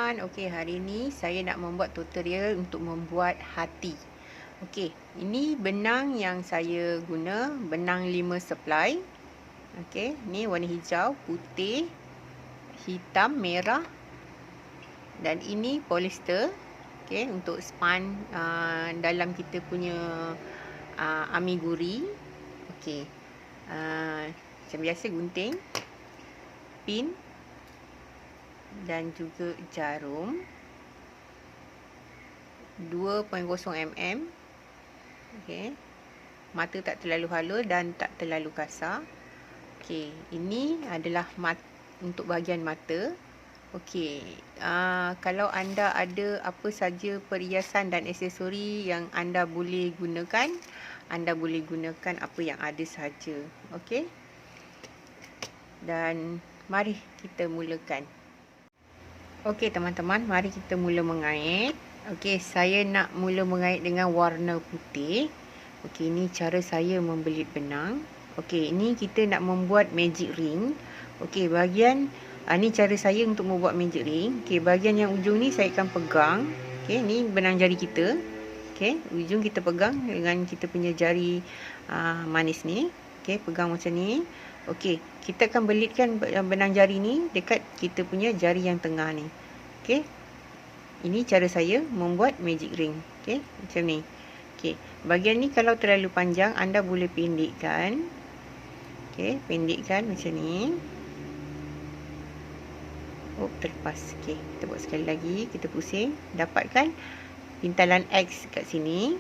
teman-teman. Okey, hari ni saya nak membuat tutorial untuk membuat hati. Okey, ini benang yang saya guna, benang 5 supply. Okey, ni warna hijau, putih, hitam, merah. Dan ini polyester. Okey, untuk span dalam kita punya amiguri. Okey. Macam biasa gunting, pin dan juga jarum 2.0 mm. Okey. Mata tak terlalu halus dan tak terlalu kasar. Okey, ini adalah untuk bahagian mata. Okey, kalau anda ada apa saja perhiasan dan aksesori yang anda boleh gunakan, anda boleh gunakan apa yang ada saja. Okey. Dan mari kita mulakan. Okey teman-teman, mari kita mula mengait. Okey, saya nak mula mengait dengan warna putih. Okey, ini cara saya membelit benang. Okey, ini kita nak membuat magic ring. Okey, bahagian ni cara saya untuk membuat magic ring. Okey, bahagian yang ujung ni saya akan pegang. Okey, ni benang jari kita. Okey, ujung kita pegang dengan kita punya jari manis ni. Okey, pegang macam ni. Okey, kita akan belitkan benang jari ni dekat kita punya jari yang tengah ni. Okey. Ini cara saya membuat magic ring. Okey, macam ni. Okey, bahagian ni kalau terlalu panjang anda boleh pendekkan. Okey, pendekkan macam ni. Oh, terlepas. Okey, kita buat sekali lagi, kita pusing, dapatkan pintalan X kat sini.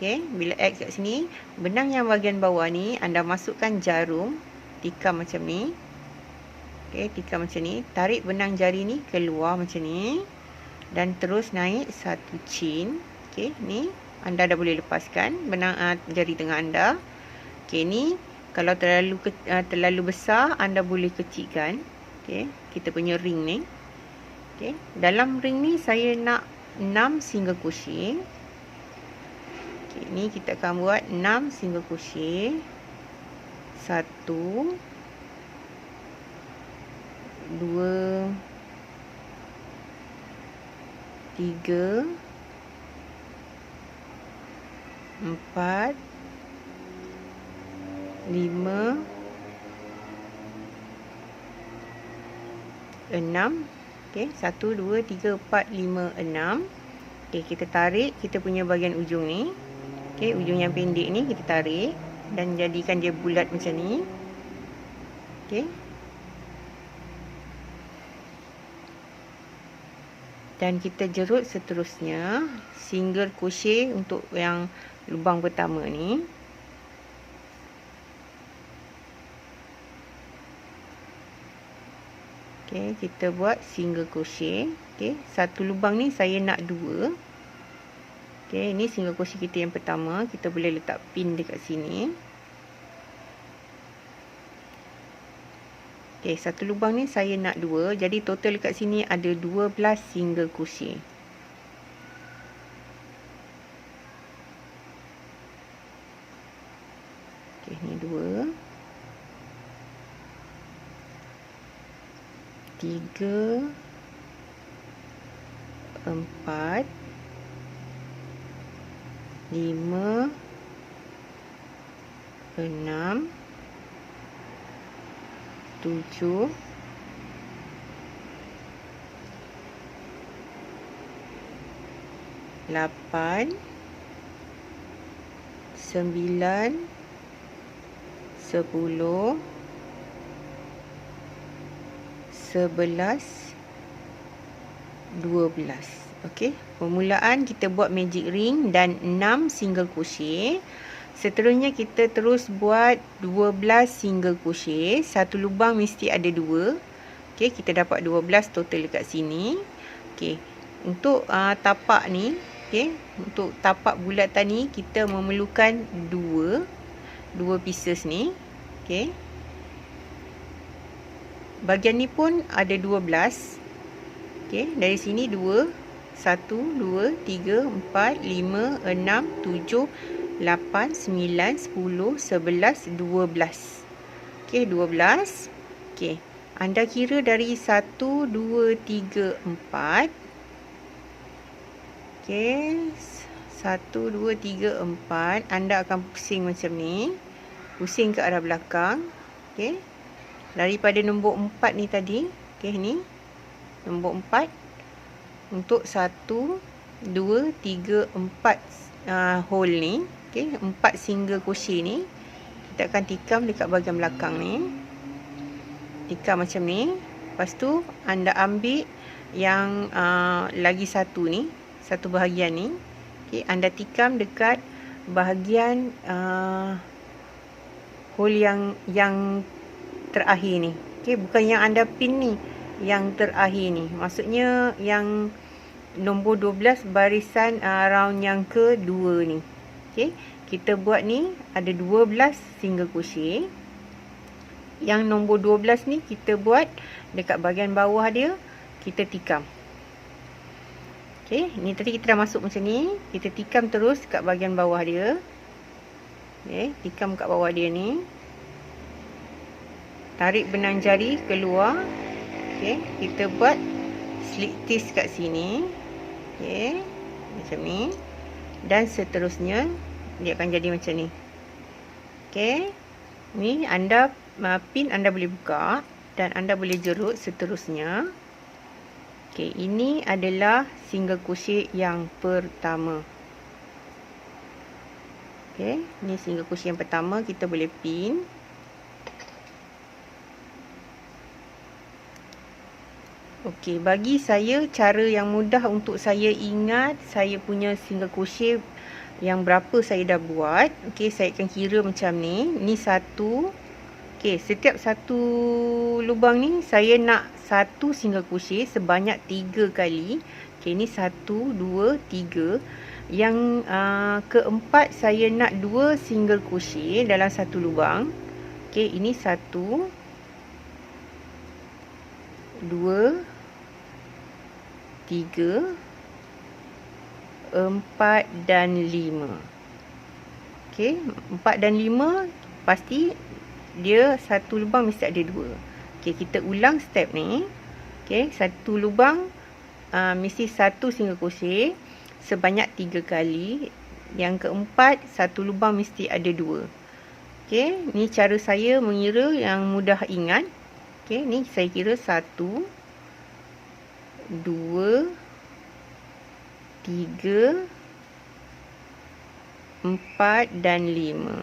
Okey, bila X kat sini, benang yang bahagian bawah ni anda masukkan jarum, tikam macam ni. Okey, tikam macam ni, tarik benang jari ni keluar macam ni dan terus naik satu chain. Okey, ni anda dah boleh lepaskan benang jari tengah anda. Okey, ni kalau terlalu besar anda boleh kecilkan. Okey, kita punya ring ni. Okey, dalam ring ni saya nak 6 single crochet. Okey, ni kita akan buat 6 single crochet. 1 2 3 4 5 6. Okey, 1 2 3 4 5 6. Okey, kita tarik kita punya bahagian ujung ni. Okey, ujung yang pendek ni kita tarik dan jadikan dia bulat macam ni. Okey. Dan kita jerut seterusnya single crochet untuk yang lubang pertama ni. Okey, kita buat single crochet. Okey, satu lubang ni saya nak 2. Okey, ini single crochet kita yang pertama. Kita boleh letak pin dekat sini. Okey, satu lubang ni saya nak 2. Jadi total dekat sini ada 12 single crochet. Okey, ni 2 3 4 5 6 7 8 9 10 11 12. Okey, permulaan kita buat magic ring dan 6 single crochet. Seterusnya kita terus buat 12 single crochet. Satu lubang mesti ada 2. Okey, kita dapat 12 total dekat sini. Okey, untuk tapak ni, okey, untuk tapak bulatan ni kita memerlukan 2 pieces ni. Okey. Bahagian ni pun ada 12. Okey, dari sini 2 1 2 3 4 5 6 7 8 9 10 11 12. Okey, 12. Okey, Anda kira dari 1, 2, 3, 4. Okey. 1, 2, 3, 4. Anda akan pusing macam ni. Pusing ke arah belakang. Okey. Daripada nombor 4 ni tadi. Okey, ni. Nombor 4. Untuk 1, 2, 3, 4 hole ni. Okey, 4 single crochet ni. Kita akan tikam dekat bahagian belakang ni. Tikam macam ni. Lepas tu anda ambil yang lagi satu ni, satu bahagian ni. Okey, anda tikam dekat bahagian hole yang terakhir ni. Okey, bukan yang anda pin ni, yang terakhir ni. Maksudnya yang nombor 12 barisan round yang kedua ni. Okey, kita buat ni ada 12 single crochet. Yang nombor 12 ni kita buat dekat bahagian bawah dia, kita tikam. Okey, ni tadi kita dah masuk macam ni, kita tikam terus kat bahagian bawah dia. Okey, tikam kat bawah dia ni. Tarik benang jari keluar. Okey, kita buat slip stitch kat sini. Okey, macam ni. Dan seterusnya dia akan jadi macam ni. Okey. Ni anda pin anda boleh buka dan anda boleh jerut seterusnya. Okey, ini adalah single crochet yang pertama. Okey, ni single crochet yang pertama, kita boleh pin. Okey, bagi saya cara yang mudah untuk saya ingat saya punya single crochet yang berapa saya dah buat. Okey, saya akan kira macam ni. Ni satu. Okey, setiap satu lubang ni saya nak satu single crochet sebanyak 3 kali. Okey, ni 1, 2, 3. Yang keempat saya nak 2 single crochet dalam satu lubang. Okey, ini 1, 2, 3, 4 dan 5. Okey, 4 dan 5 pasti dia satu lubang mesti ada 2. Okey, kita ulang step ni. Okey, satu lubang mesti satu single crochet sebanyak 3 kali. Yang keempat, satu lubang mesti ada 2. Okey, ni cara saya mengira yang mudah ingat. Okey, ni saya kira 1, 2, 3, 4 dan 5.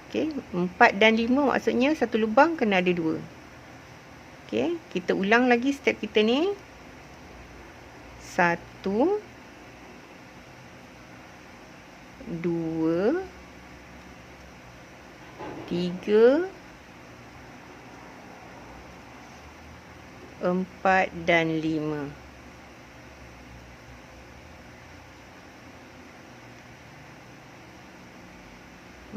Okey, 4 dan 5 maksudnya satu lubang kena ada 2. Okey, kita ulang lagi step kita ni. 1, 2, 3, 4 dan 5.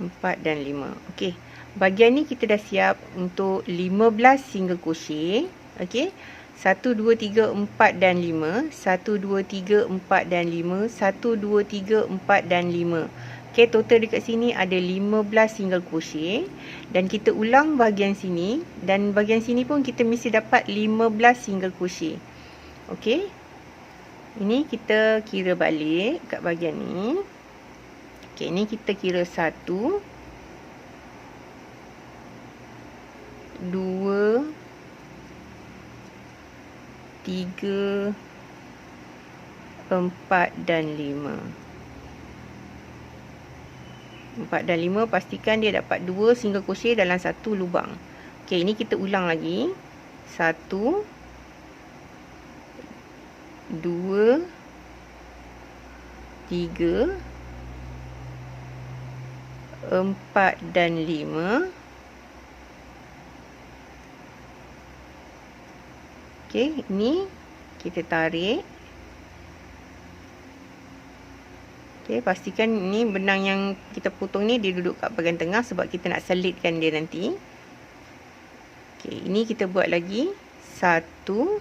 Empat dan 5. Okey, bahagian ni kita dah siap untuk 15 single crochet. Okey, 1, 2, 3, 4 dan 5. 1, 2, 3, 4 dan 5. 1, 2, 3, 4 dan 5. Okey, total dekat sini ada 15 single crochet. Dan kita ulang bahagian sini. Dan bahagian sini pun kita mesti dapat 15 single crochet. Okey, ini kita kira balik kat bahagian ni. Okey, ni kita kira 1, 2, 3, 4 dan 5. 4 dan 5 pastikan dia dapat 2 single crochet dalam satu lubang. Okey, ini kita ulang lagi. 1, 2, 3, 4 dan 5. Okey, ni kita tarik. Okey, pastikan ni benang yang kita potong ni dia duduk kat bahagian tengah sebab kita nak selitkan dia nanti. Okey, ini kita buat lagi. 1.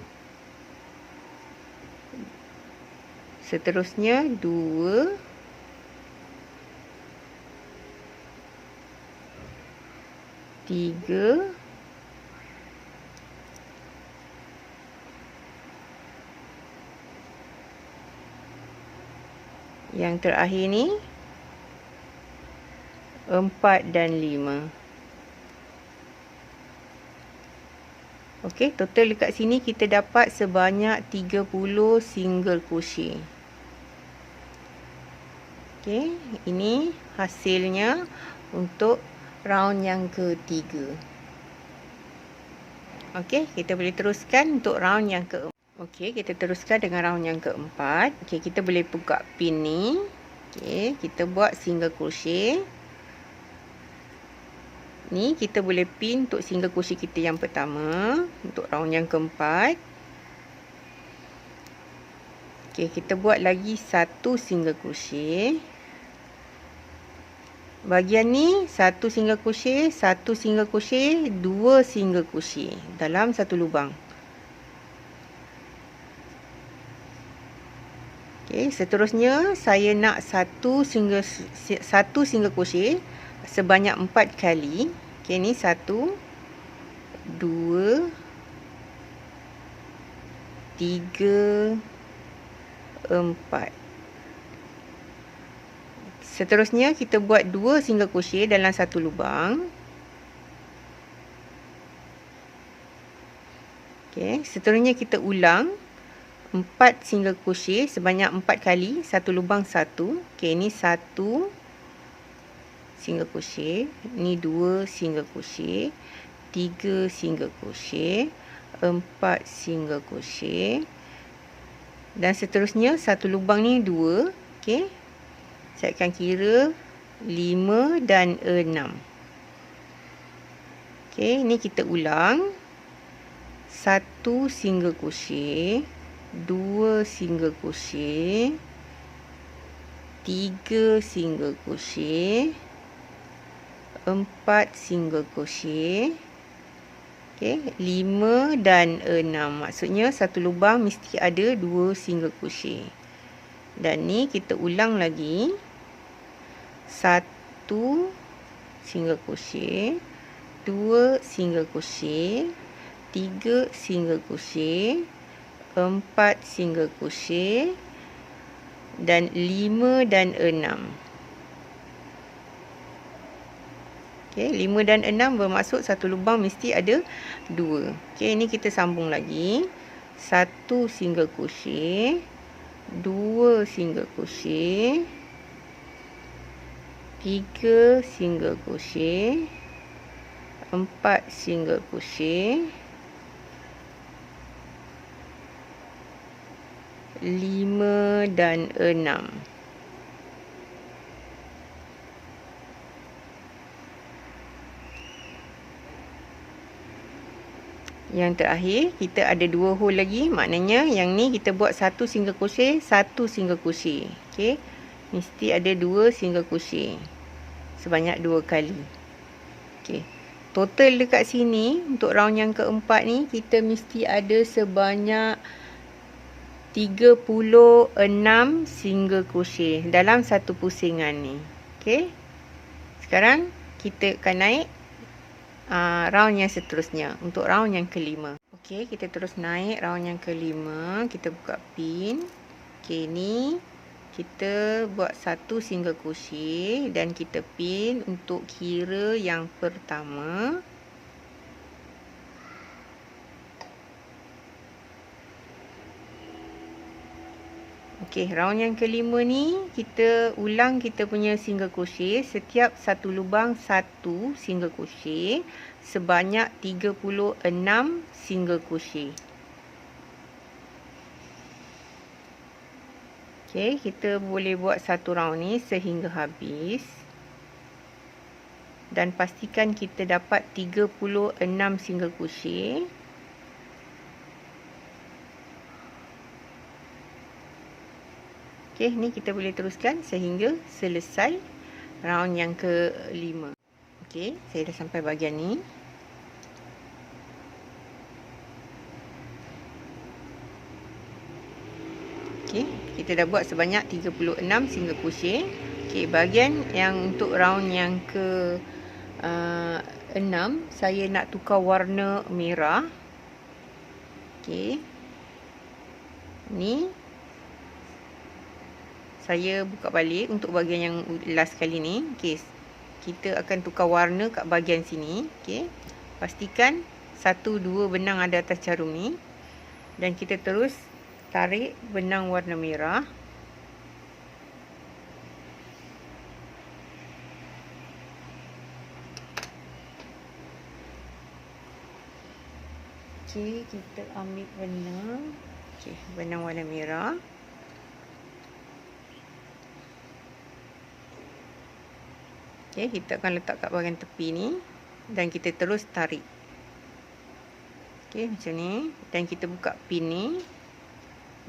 Seterusnya 2. 3, Yang terakhir ni 4 dan 5. Okey, total dekat sini kita dapat sebanyak 30 single crochet. Okey, ini hasilnya untuk round yang ketiga. Okey, kita boleh teruskan untuk round yang keempat. Okey, kita teruskan dengan round yang keempat. Okey, kita boleh buka pin ni. Okey, kita buat single crochet. Ni kita boleh pin untuk single crochet kita yang pertama untuk round yang keempat. Okey, kita buat lagi satu single crochet. Bahagian ni satu single crochet, satu single crochet, dua single crochet dalam satu lubang. Okey, seterusnya saya nak satu single crochet sebanyak 4 kali. Okey, ni 1 2 3 4. Seterusnya kita buat 2 single crochet dalam satu lubang. Okey, seterusnya kita ulang 4 single crochet sebanyak 4 kali, satu lubang satu. Okey, ni 1 single crochet, ni 2 single crochet, 3 single crochet, 4 single crochet, dan seterusnya satu lubang ni 2. Okey, saya akan kira 5 dan 6. Okey, ni kita ulang 1 single crochet, 2 single crochet, 3 single crochet, 4 single crochet. Okey, 5 dan 6. Maksudnya satu lubang mesti ada 2 single crochet. Dan ni kita ulang lagi 1 single crochet, 2 single crochet, 3 single crochet, 4 single crochet, dan 5 dan 6. Okey, 5 dan 6 bermaksud satu lubang mesti ada 2. Okey, ini kita sambung lagi. 1 single crochet, 2 single crochet, 3 single crochet, 4 single crochet, 5 dan 6. Yang terakhir kita ada 2 hole lagi, maknanya yang ni kita buat 1 single crochet, 1 single crochet. Okey, mesti ada 2 single crochet sebanyak 2 kali. Okey, total dekat sini untuk round yang keempat ni kita mesti ada sebanyak 36 single crochet dalam satu pusingan ni. Okey, sekarang kita akan naik round yang seterusnya untuk round yang kelima. Okey, kita terus naik round yang kelima. Kita buka pin. Okey, ni kita buat satu single crochet dan kita pin untuk kira yang pertama. Okey, round yang kelima ni kita ulang kita punya single crochet. Setiap satu lubang satu single crochet sebanyak 36 single crochet. Okey, kita boleh buat satu round ni sehingga habis. Dan pastikan kita dapat 36 single crochet. Okey, ni kita boleh teruskan sehingga selesai round yang kelima. Okey, saya dah sampai bahagian ni. Okey, kita dah buat sebanyak 36 single crochet. Okey, bahagian yang untuk round yang ke 6 saya nak tukar warna merah. Okey, ni saya buka balik untuk bahagian yang last kali ni. Okey, kita akan tukar warna kat bahagian sini. Okey, pastikan 1-2 benang ada atas jarum ni, dan kita terus tarik benang warna merah. Okey, kita ambil benang. Okey, benang warna merah. Okey, kita akan letak kat bahagian tepi ni dan kita terus tarik. Okey, macam ni, dan kita buka pin ni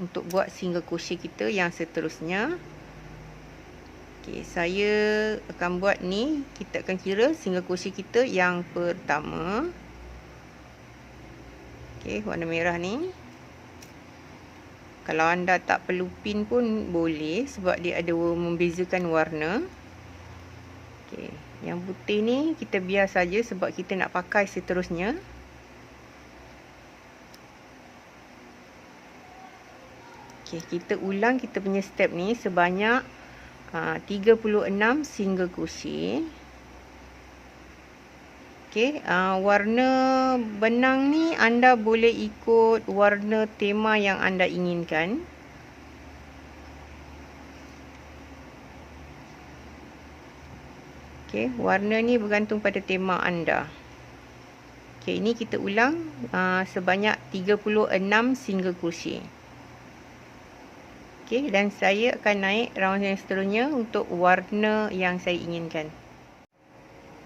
untuk buat single crochet kita yang seterusnya. Okey, saya akan buat ni, kita akan kira single crochet kita yang pertama. Okey, warna merah ni. Kalau anda tak perlu pin pun boleh sebab dia ada membezakan warna. Okey, yang putih ni kita biar saja sebab kita nak pakai seterusnya. Okey, kita ulang kita punya step ni sebanyak 36 single crochet. Okey, warna benang ni anda boleh ikut warna tema yang anda inginkan. Okey, warna ni bergantung pada tema anda. Okey, ini kita ulang sebanyak 36 single crochet. Okey, dan saya akan naik round yang seterusnya untuk warna yang saya inginkan.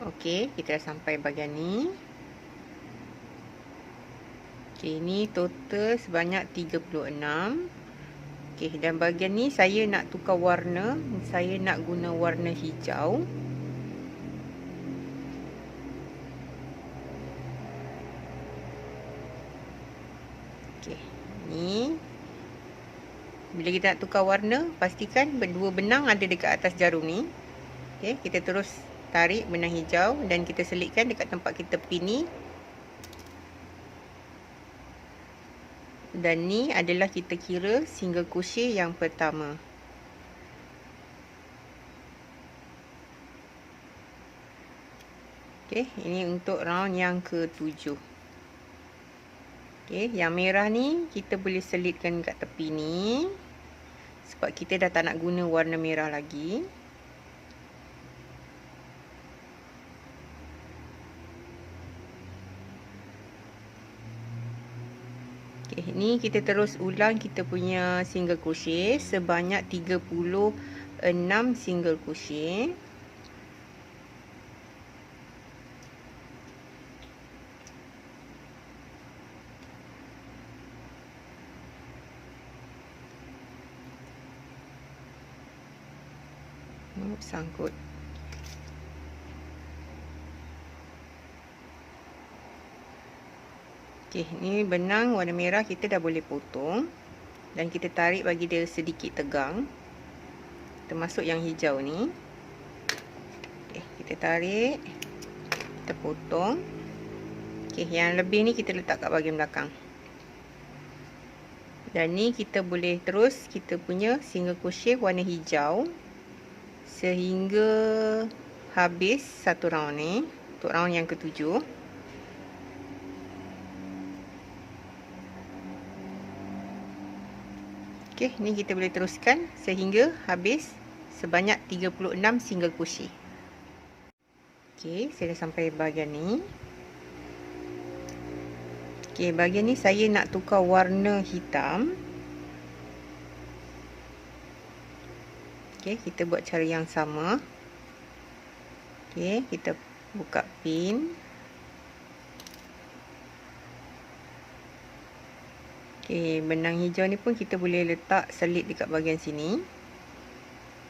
Okey, kita dah sampai bahagian ni. Okey, ni total sebanyak 36. Okey, dan bahagian ni saya nak tukar warna. Saya nak guna warna hijau. Okey, ni bila kita nak tukar warna, pastikan berdua benang ada dekat atas jarum ni. Okey, kita terus tarik benang hijau dan kita selitkan dekat tempat kita pin ni. Dan ni adalah kita kira single crochet yang pertama. Okey, ini untuk round yang ke-7. Okey, yang merah ni kita boleh selitkan kat tepi ni sebab kita dah tak nak guna warna merah lagi. Okey, ni kita terus ulang kita punya single crochet sebanyak 36 single crochet. Sangkut. Okey, ni benang warna merah kita dah boleh potong dan kita tarik bagi dia sedikit tegang, termasuk yang hijau ni. Okey, kita tarik, kita potong. Okey, yang lebih ni kita letak kat bahagian belakang. Dan ni kita boleh terus kita punya single crochet warna hijau sehingga habis satu round ni, untuk round yang ke-7. Okey, ni kita boleh teruskan sehingga habis sebanyak 36 single crochet. Okey, saya dah sampai bahagian ni. Okey, bahagian ni saya nak tukar warna hitam. Okey, kita buat cara yang sama. Okey, kita buka pin. Okey, benang hijau ni pun kita boleh letak selit dekat bahagian sini.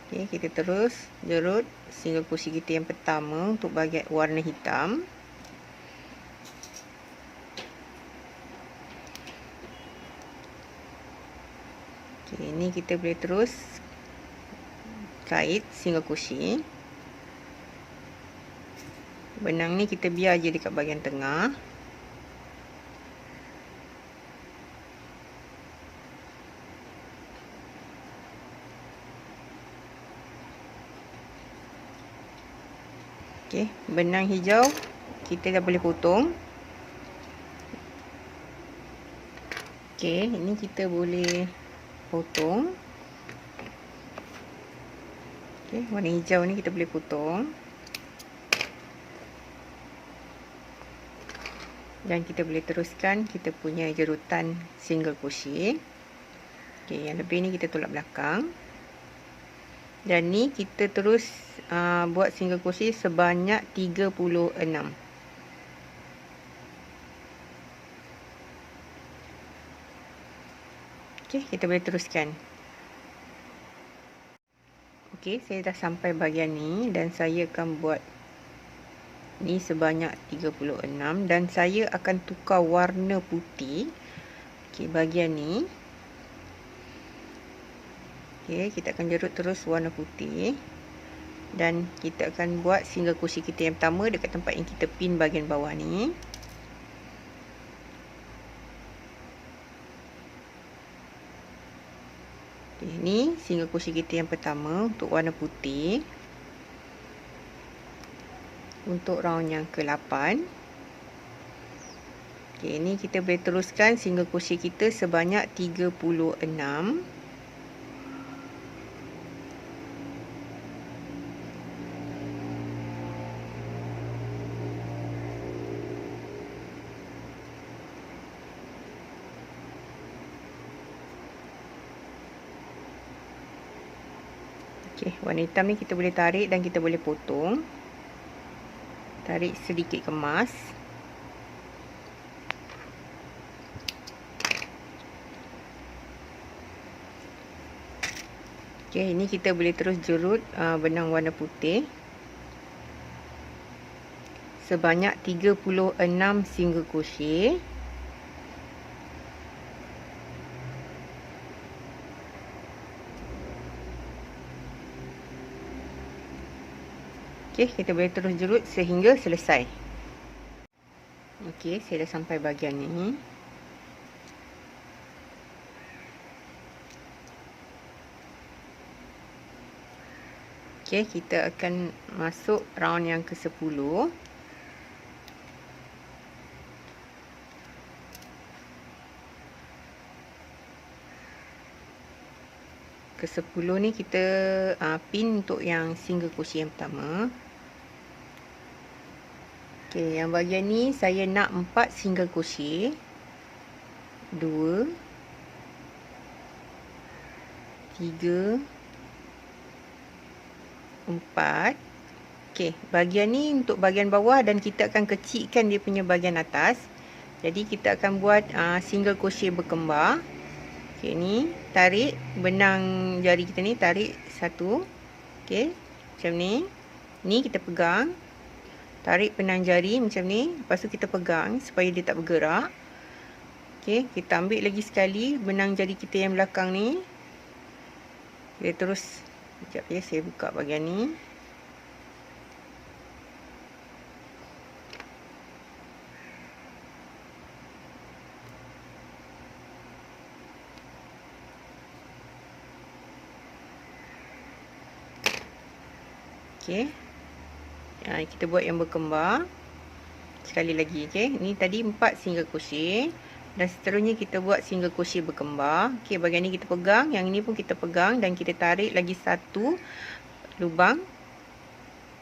Okey, kita terus jerut single crochet kita yang pertama untuk bahagian warna hitam. Okey, ni kita boleh terus kait single crochet. Benang ni kita biar je dekat bahagian tengah. Okey, benang hijau kita dah boleh potong. Okey, ini kita boleh potong. Okey, warna hijau ni kita boleh potong. Dan kita boleh teruskan kita punya jerutan single crochet. Okey, yang lebih ni kita tolak belakang. Dan ni kita terus buat single crochet sebanyak 36. Okey, kita boleh teruskan. Okey, saya dah sampai bahagian ni dan saya akan buat ni sebanyak 36 dan saya akan tukar warna putih. Okey, bahagian ni. Okey, kita akan jerut terus warna putih. Dan kita akan buat single crochet kita yang pertama dekat tempat yang kita pin bahagian bawah ni. Okay, ni single crochet kita yang pertama untuk warna putih. Untuk round yang ke-8. Okay, ni kita boleh teruskan single crochet kita sebanyak 36. Okey, warna hitam ni kita boleh tarik dan kita boleh potong. Tarik sedikit kemas. Okey, ini kita boleh terus jerut benang warna putih. Sebanyak 36 single crochet. Okey, kita boleh terus jerut sehingga selesai. Okey, saya dah sampai bahagian ni. Okey, kita akan masuk round yang ke-10. Ke-10 ni kita pin untuk yang single crochet yang pertama. Okey, yang bahagian ni saya nak 4 single crochet. 2 3 4. Okey, bahagian ni untuk bahagian bawah dan kita akan kecilkan dia punya bahagian atas. Jadi kita akan buat single crochet berkembar. Okey, ni tarik benang jari kita ni, tarik satu. Okey, macam ni. Ni kita pegang. Tarik benang jari macam ni. Lepas tu kita pegang supaya dia tak bergerak. Okey, kita ambil lagi sekali benang jari kita yang belakang ni. Kita terus, sekejap ya, saya buka bahagian ni. Okey. Kita buat yang berkembar. Sekali lagi, okey. Ni tadi 4 single crochet dan seterusnya kita buat single crochet berkembar. Okey, bahagian ni kita pegang, yang ini pun kita pegang dan kita tarik lagi satu lubang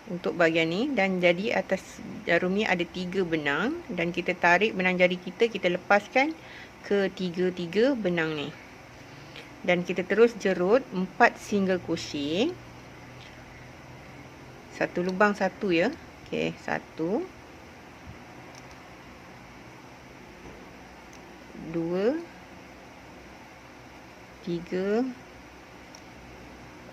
untuk bahagian ni dan jadi atas jarum ni ada 3 benang dan kita tarik benang jari kita lepaskan ke 3 benang ni. Dan kita terus jerut 4 single crochet. Satu lubang satu ya. Okey, 1 2 3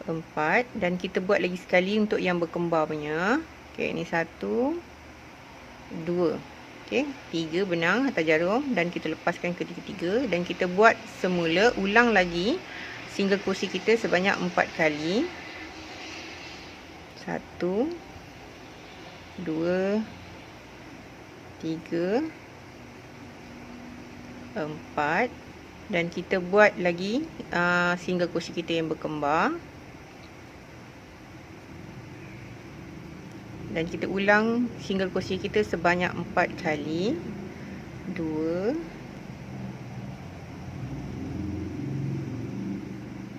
4 dan kita buat lagi sekali untuk yang berkembar punya. Okey, ni 1 2. Okey, 3 benang atas jarum dan kita lepaskan ke 3 dan kita buat semula, ulang lagi single crochet kita sebanyak 4 kali. 1 2 3 4 dan kita buat lagi single crochet kita yang berkembar. Dan kita ulang single crochet kita sebanyak 4 kali. 2,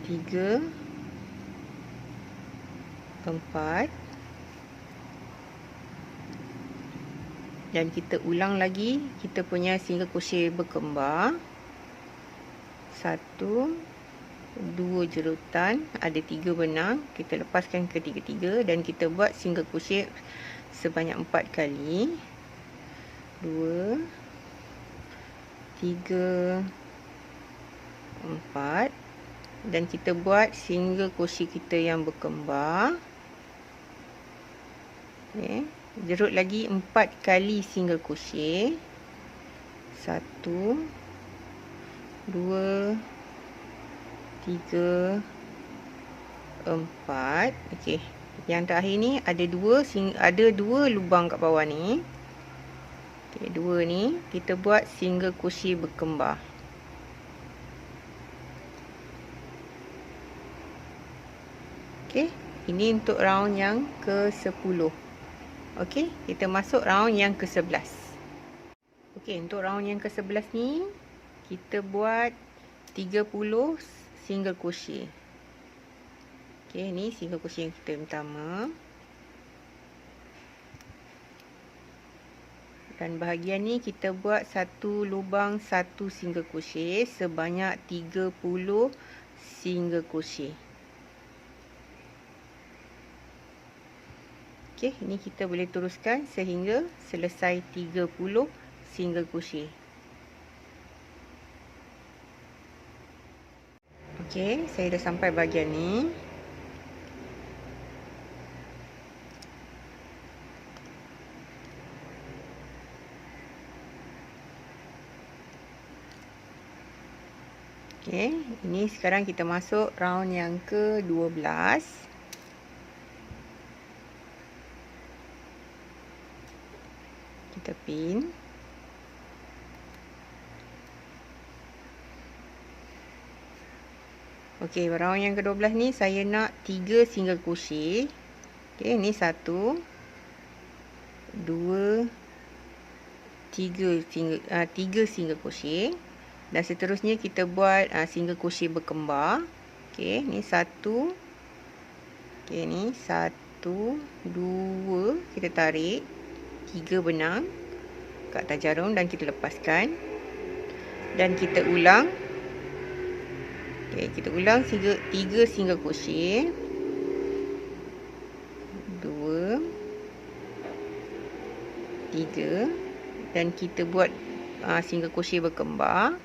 3, 4. Dan kita ulang lagi kita punya single crochet berkembar. 1, 2 jerutan, ada 3 benang. Kita lepaskan ketiga-tiga dan kita buat single crochet sebanyak 4 kali. 2, 3, 4. Dan kita buat single crochet kita yang berkembar. Okay. Jerut lagi 4 kali single crochet. 1, 2, 3, 4. Okey. Yang terakhir ni ada dua lubang kat bawah ni. Okey, dua ni kita buat single crochet berkembar. Okey, ini untuk round yang ke-10. Okey, kita masuk round yang ke-11. Okey, untuk round yang ke-11 ni kita buat 30 single crochet. Okey, ni single crochet yang kita pertama. Dan bahagian ni kita buat satu lubang satu single crochet sebanyak 30 single crochet. Okey, ini kita boleh teruskan sehingga selesai 30 single crochet. Okey, saya dah sampai bahagian ni. Okey, ini sekarang kita masuk round yang ke-12. Kita pin. Okey, round yang ke-12 ni saya nak 3 single crochet. Okey, ni 1, 2, 3 single crochet. Dan seterusnya kita buat single crochet berkembar. Okey, ni 1. Okey, ni 1, 2, kita tarik 3 benang kat atas jarum dan kita lepaskan. Dan kita ulang. Okey, kita ulang 3 single crochet. 2, 3 dan kita buat single crochet berkembar.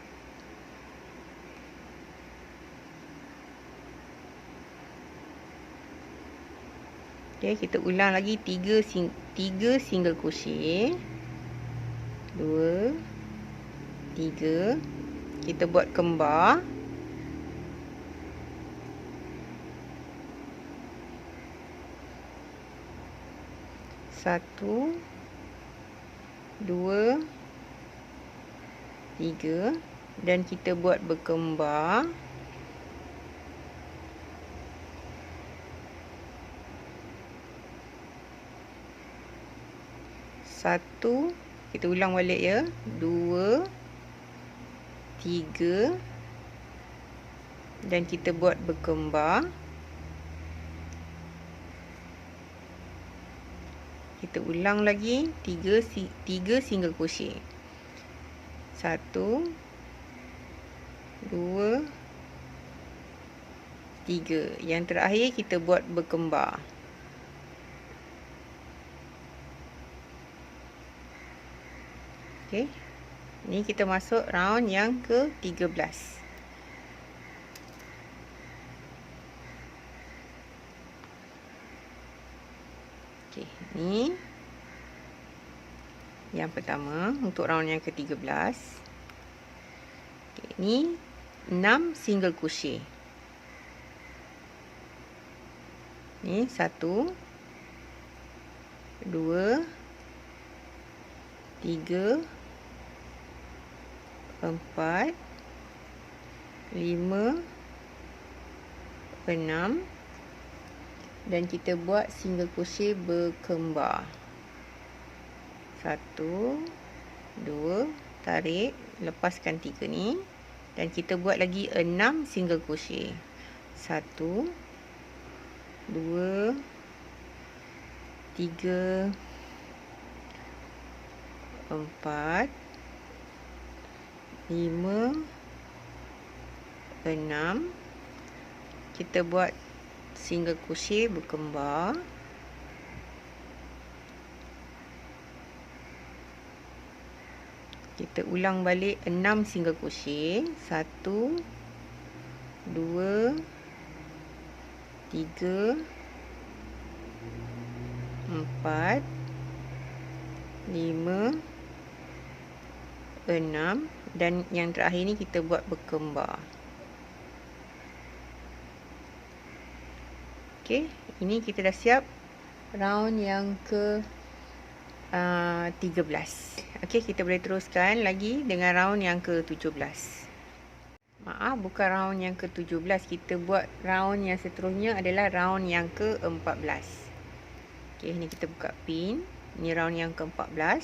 Okey, kita ulang lagi 3 single crochet. 2, 3. Kita buat kembar. 1, 2, 3 dan kita buat berkembar. Satu, kita ulang balik ya. 2, 3 dan kita buat berkembar. Kita ulang lagi 3 single crochet. 1, 2, 3. Yang terakhir kita buat berkembar. Okey. Ni kita masuk round yang ke-13. Okey, ni yang pertama untuk round yang ke-13. Okey, ni 6 single crochet. Ni 1, 2, 3, 4, 5, 6, dan kita buat single crochet berkembar. 1, 2, tarik, lepaskan 3 ni, dan kita buat lagi 6 single crochet. 1, 2, 3, 4, 5, 6. Kita buat single crochet berkembar. Kita ulang balik 6 single crochet. 1, 2, 3, 4, 5, 6, dan yang terakhir ni kita buat berkembar. Okey, ini kita dah siap round yang ke 13. Okey, kita boleh teruskan lagi dengan round yang ke 17. Maaf, bukan round yang ke 17. Kita buat round yang seterusnya adalah round yang ke 14. Okey, ni kita buka pin. Ni round yang ke 14.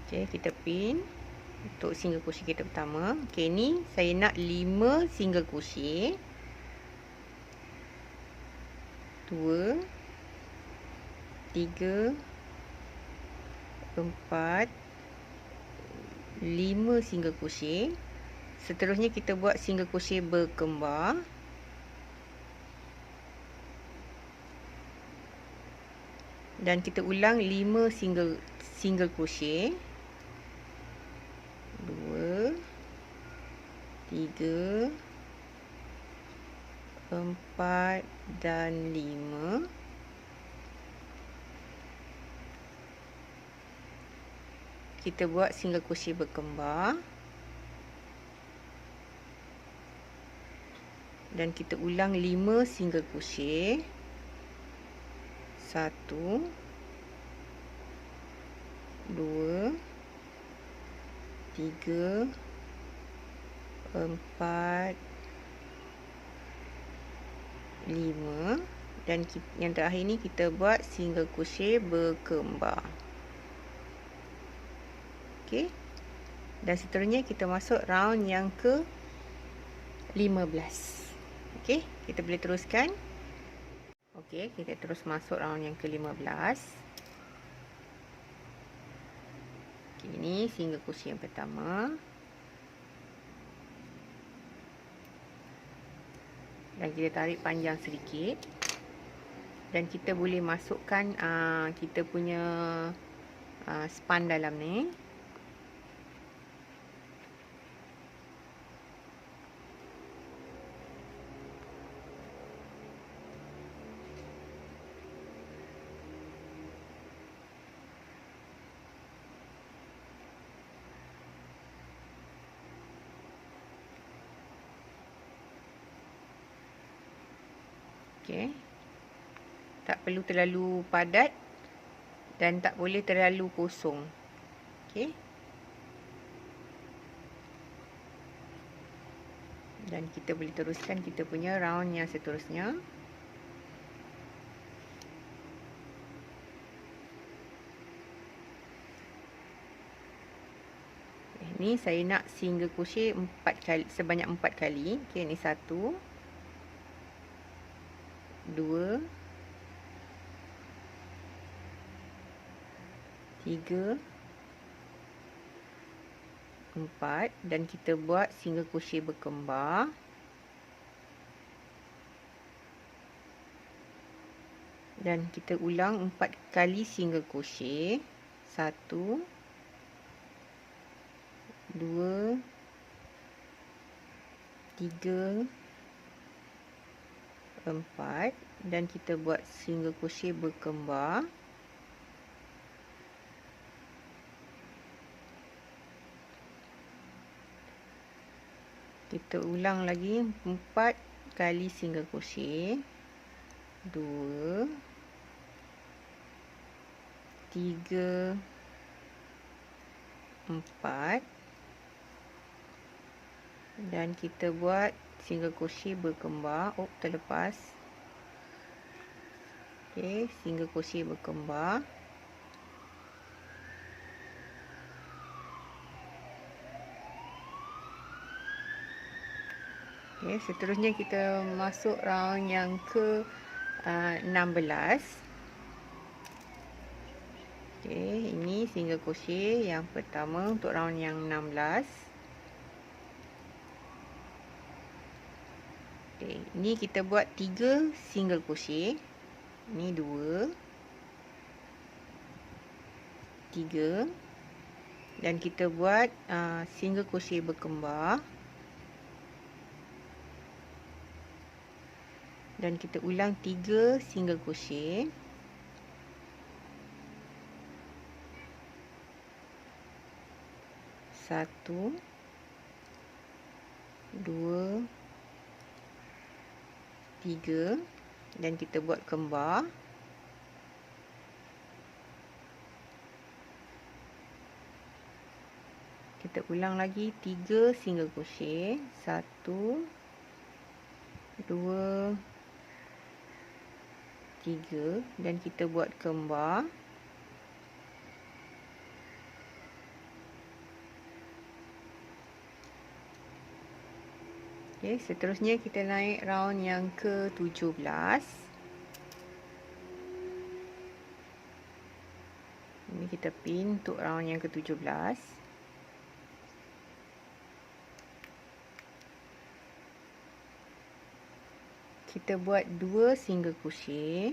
Okey, kita pin untuk single crochet kita pertama. Okey, ni saya nak 5 single crochet. 2, 3, 4, 5 single crochet. Seterusnya kita buat single crochet berkembar. Dan kita ulang 5 single crochet. 2, 3, 4 dan 5. Kita buat single crochet berkembar. Dan kita ulang 5 single crochet. 1, 2, 3, 4, 5, dan yang terakhir ni kita buat single crochet berkembar. Okey. Dan seterusnya kita masuk round yang ke 15. Okey, kita boleh teruskan. Okey, kita terus masuk round yang ke 15. Okey, ini single crochet yang pertama. Dan kita tarik panjang sedikit. Dan kita boleh masukkan kita punya span dalam ni. Okey. Tak perlu terlalu padat dan tak boleh terlalu kosong. Okey. Dan kita boleh teruskan kita punya round yang seterusnya. Ni saya nak single crochet 4 kali, sebanyak 4 kali. Okey, ni 1, 2, 3, 4, dan kita buat single crochet berkembar. Dan kita ulang 4 kali single crochet. 1, 2, 3, 4, dan kita buat single crochet berkembar. Kita ulang lagi 4 kali single crochet. 2, 3, 4, dan kita buat single crochet berkembar. Terlepas. Okey, single crochet berkembar. Okey, seterusnya kita masuk round yang ke 16. Okey, ini single crochet yang pertama untuk round yang 16. Okey, ini kita buat 3 single crochet. Ini 2, 3, dan kita buat single crochet berkembar. Dan kita ulang 3 single crochet. Satu, 2, 3, dan kita buat kembar. Kita ulang lagi 3 single crochet. 1, 2, 3, dan kita buat kembar. Okey, seterusnya kita naik round yang ke-17. Ini kita pin untuk round yang ke-17. Kita buat 2 single crochet.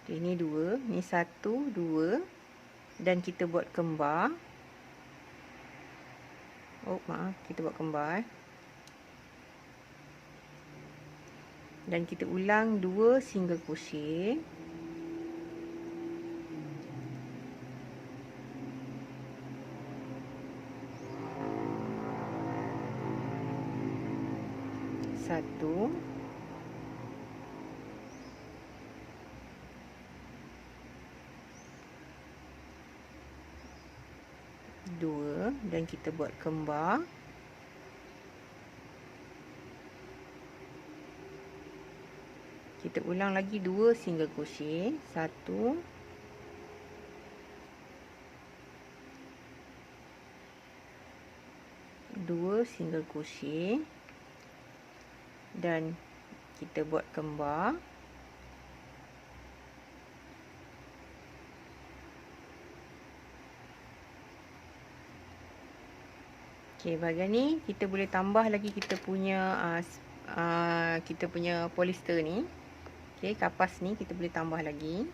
Okay, ini 2, ni 1, 2, dan kita buat kembar. Oh, maaf, kita buat kembar. Dan kita ulang 2 single crochet. Satu, dua, dan kita buat kembar. Kita ulang lagi 2 single crochet. 1, 2 single crochet, dan kita buat kembar. Okey, bahagian ni kita boleh tambah lagi kita punya polyester ni. Okey, kapas ni kita boleh tambah lagi.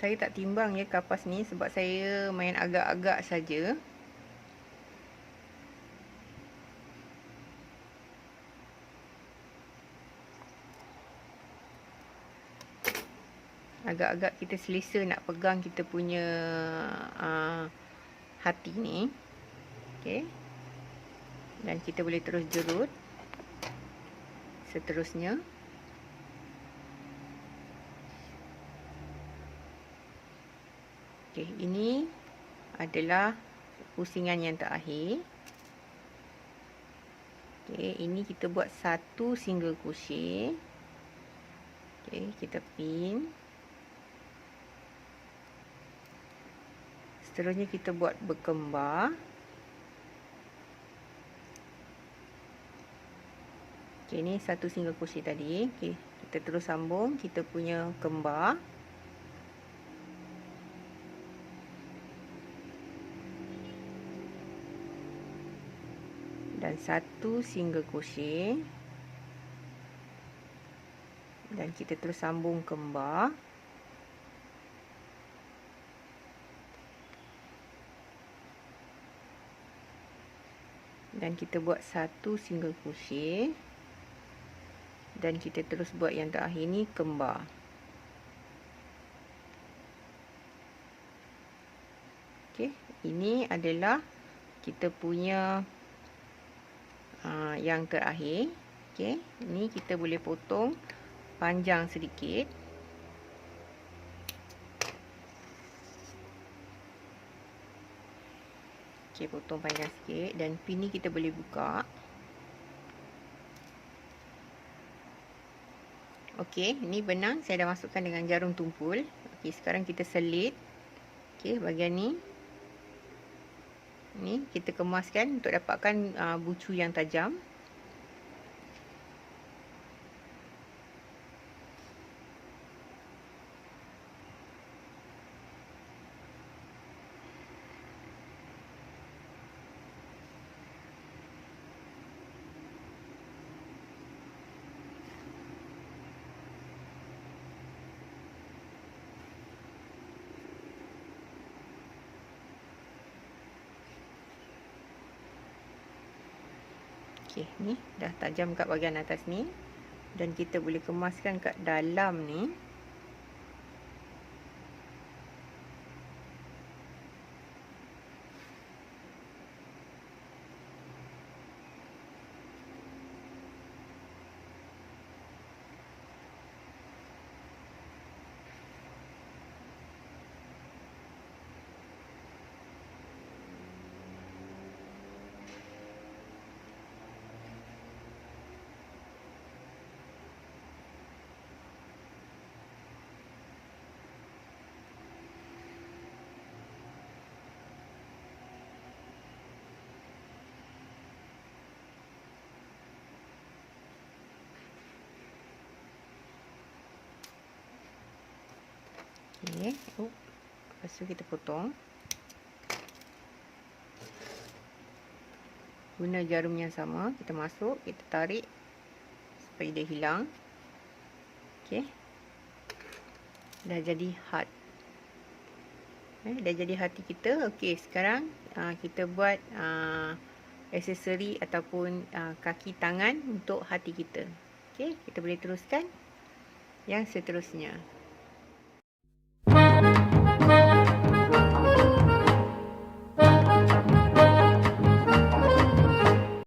Saya tak timbang ya kapas ni sebab saya main agak-agak saja. Agak-agak kita selesa nak pegang kita punya hati ni. Okey. Dan kita boleh terus jerut. Seterusnya. Okey, ini adalah pusingan yang terakhir. Okey, ini kita buat 1 single crochet. Okey, kita pin. Seterusnya kita buat berkembar. Okey, ini 1 single crochet tadi. Okey, kita terus sambung kita punya kembar. Dan 1 single crochet. Dan kita terus sambung kembar. Dan kita buat 1 single crochet. Dan kita terus buat yang terakhir ni kembar. Okey, ini adalah kita punya yang terakhir. Okey, ni kita boleh potong panjang sedikit. Okey, potong panjang sikit dan pin ni kita boleh buka. Okey, ni benang saya dah masukkan dengan jarum tumpul. Okey, sekarang kita selit. Okey, bahagian ni. Ni kita kemaskan untuk dapatkan bucu yang tajam. Okey, ni dah tajam kat bahagian atas ni. Dan kita boleh kemaskan kat dalam ni. Okey, lepas tu kita potong. Guna jarum yang sama, kita masuk, kita tarik supaya dia hilang. Okey. Dah jadi heart. Dah jadi hati kita. Okey, sekarang kita buat aksesori ataupun kaki tangan untuk hati kita. Okey, kita boleh teruskan yang seterusnya.